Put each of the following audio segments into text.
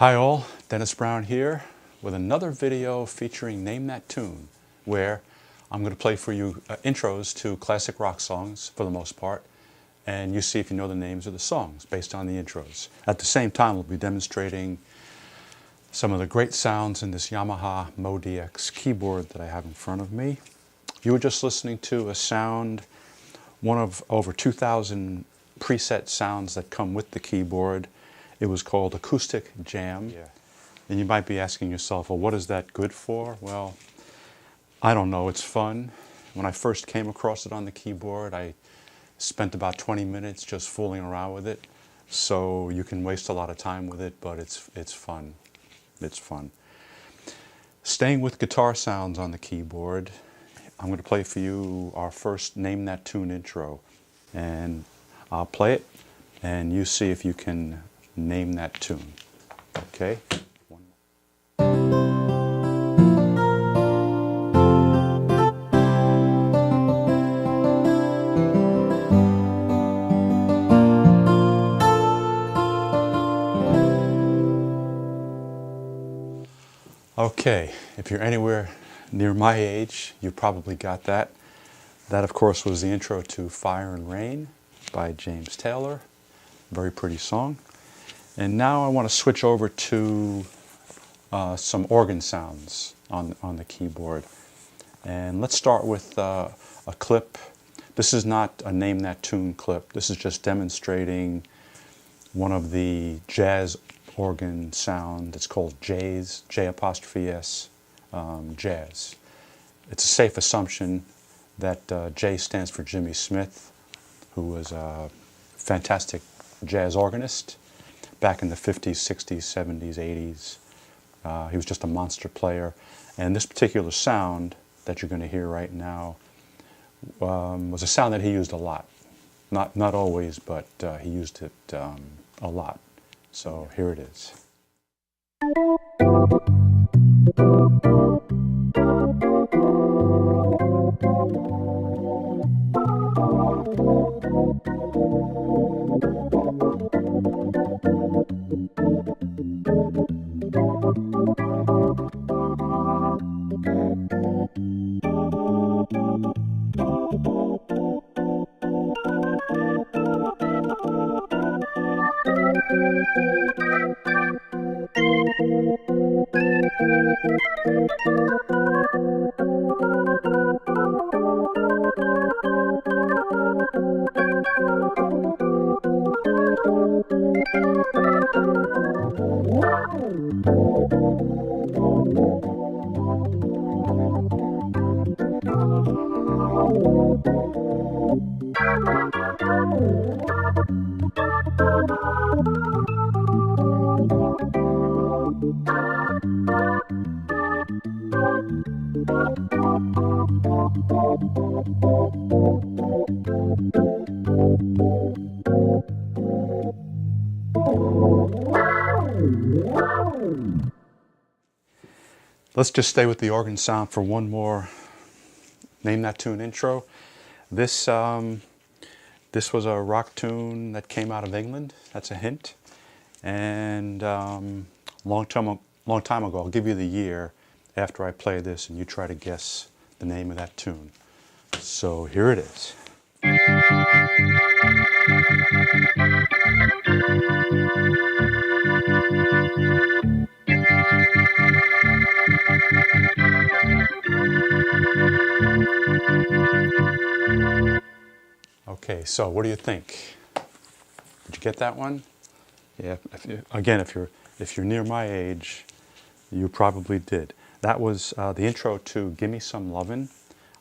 Hi all, Dennis Brown here with another video featuring Name That Tune, where I'm going to play for you intros to classic rock songs for the most part, and you see if you know the names of the songs based on the intros. At the same time, we'll be demonstrating some of the great sounds in this Yamaha MODX keyboard that I have in front of me. You were just listening to a sound, one of over 2,000 preset sounds that come with the keyboard. It was called Acoustic Jam. Yeah. And you might be asking yourself, well, what is that good for? Well, I don't know, it's fun. When I first came across it on the keyboard, I spent about 20 minutes just fooling around with it. So you can waste a lot of time with it, but it's fun. It's fun. Staying with guitar sounds on the keyboard, I'm going to play for you our first Name That Tune intro. And I'll play it, and you see if you can name that tune. Okay? Okay, if you're anywhere near my age, you probably got that. That, of course, was the intro to Fire and Rain by James Taylor. Very pretty song. And now I want to switch over to some organ sounds on the keyboard. And let's start with a clip. This is not a Name That Tune clip. This is just demonstrating one of the jazz organ sound. It's called Jazz, J''S, jazz. It's a safe assumption that J stands for Jimmy Smith, who was a fantastic jazz organist back in the 50s, 60s, 70s, 80s. He was just a monster player. And this particular sound that you're going to hear right now was a sound that he used a lot. Not always, but he used it a lot. So here it is. Let's just stay with the organ sound for one more Name That Tune intro. This was a rock tune that came out of England. That's a hint. And long time ago, I'll give you the year after I play this, and you try to guess the name of that tune. So here it is. Okay, so what do you think? Did you get that one? Yeah. If you're near my age, You probably did. That was the intro to Gimme Some Lovin'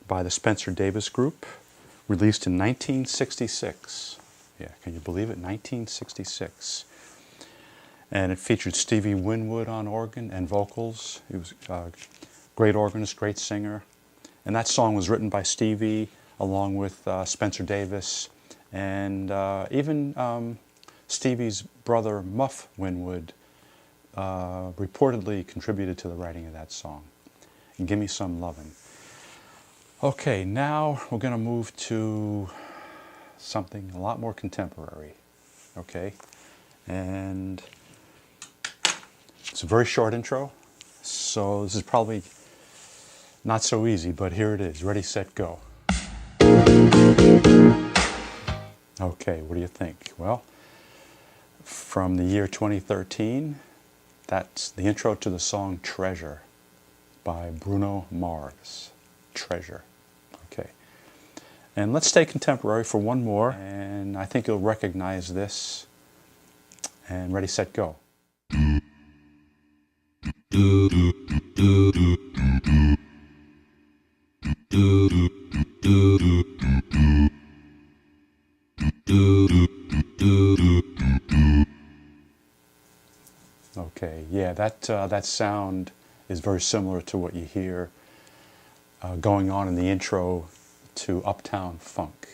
by the Spencer Davis Group, released in 1966. Yeah, can you believe it? 1966. And it featured Stevie Winwood on organ and vocals. He was a great organist, great singer. And that song was written by Stevie along with Spencer Davis and even Stevie's brother Muff Winwood reportedly contributed to the writing of that song. Gimme Some Lovin'. Okay, now we're going to move to something a lot more contemporary. Okay, and it's a very short intro, so this is probably not so easy, but here it is. Ready, set, go. Okay, what do you think? Well, from the year 2013, that's the intro to the song Treasure by Bruno Mars. Treasure. Okay. And let's stay contemporary for one more, and I think you'll recognize this. And ready, set, go. Okay, yeah, that sound is very similar to what you hear going on in the intro to Uptown Funk.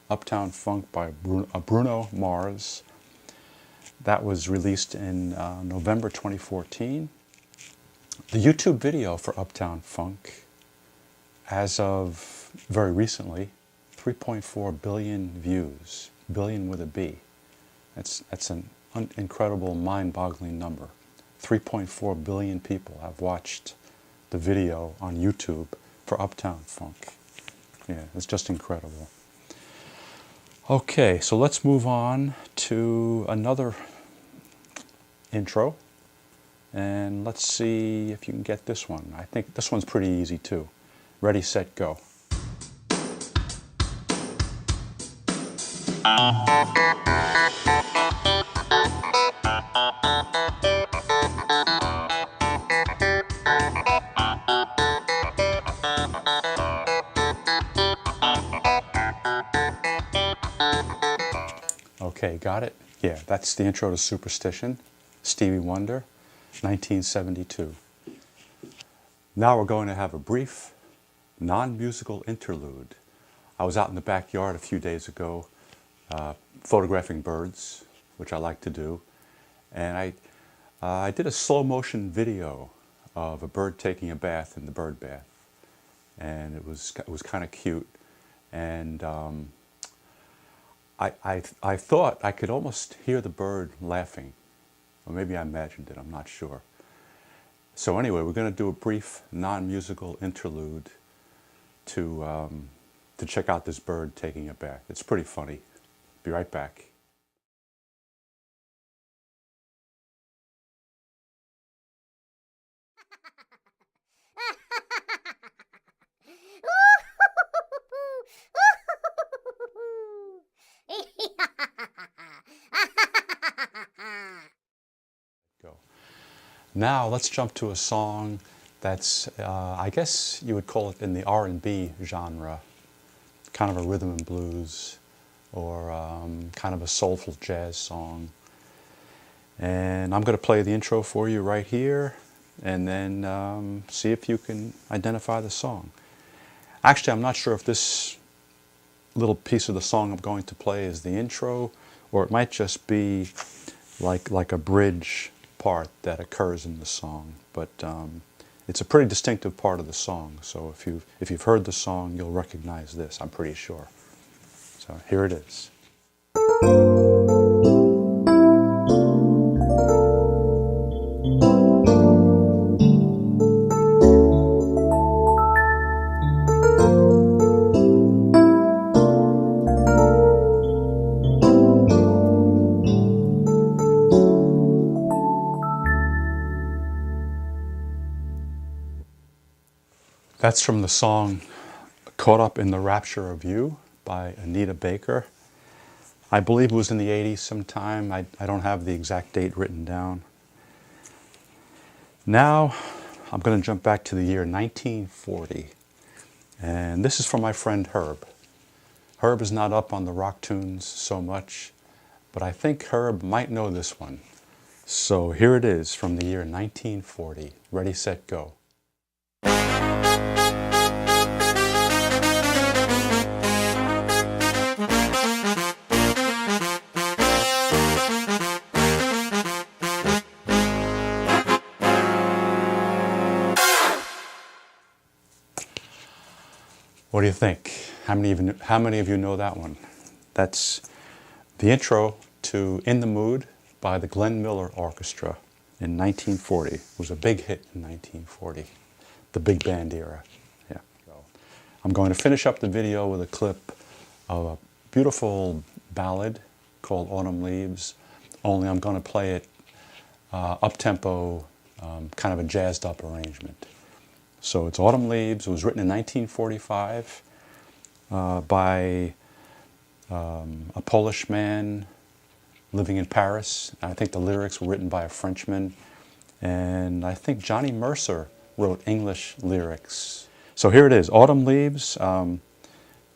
Uptown Funk by Bruno Mars. That was released in November 2014. The YouTube video for Uptown Funk, as of very recently, 3.4 billion views, billion with a B. That's an incredible, mind-boggling number. 3.4 billion people have watched the video on YouTube for Uptown Funk. Yeah, it's just incredible. Okay, so let's move on to another intro. And let's see if you can get this one. I think this one's pretty easy too. Ready, set, go. Okay, got it? Yeah, that's the intro to Superstition, Stevie Wonder, 1972. Now we're going to have a brief, non-musical interlude. I was out in the backyard a few days ago photographing birds, which I like to do, and I did a slow motion video of a bird taking a bath in the bird bath, and it was kind of cute, and I thought I could almost hear the bird laughing, or maybe I imagined it, I'm not sure. So anyway, we're going to do a brief non-musical interlude to check out this bird taking a bath. It's pretty funny. Be right back. Go. Now let's jump to a song that's, I guess you would call it in the R&B genre, kind of a rhythm and blues, or kind of a soulful jazz song. And I'm going to play the intro for you right here, and then see if you can identify the song. Actually, I'm not sure if this little piece of the song I'm going to play is the intro, or it might just be like a bridge part that occurs in the song. But it's a pretty distinctive part of the song, so if you've heard the song, you'll recognize this, I'm pretty sure. So here it is. That's from the song Caught Up in the Rapture of You by Anita Baker. I believe it was in the 80s sometime. I don't have the exact date written down. Now I'm going to jump back to the year 1940, and this is from my friend Herb. Herb is not up on the rock tunes so much, but I think Herb might know this one. So here it is from the year 1940. Ready, set, go. What do you think? How many of you know that one? That's the intro to In the Mood by the Glenn Miller Orchestra in 1940. It was a big hit in 1940, the big band era. Yeah. I'm going to finish up the video with a clip of a beautiful ballad called Autumn Leaves, only I'm going to play it up-tempo, kind of a jazzed up arrangement. So it's Autumn Leaves. It was written in 1945 by a Polish man living in Paris. I think the lyrics were written by a Frenchman. And I think Johnny Mercer wrote English lyrics. So here it is, Autumn Leaves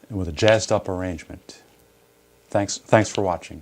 with a jazzed up arrangement. Thanks for watching.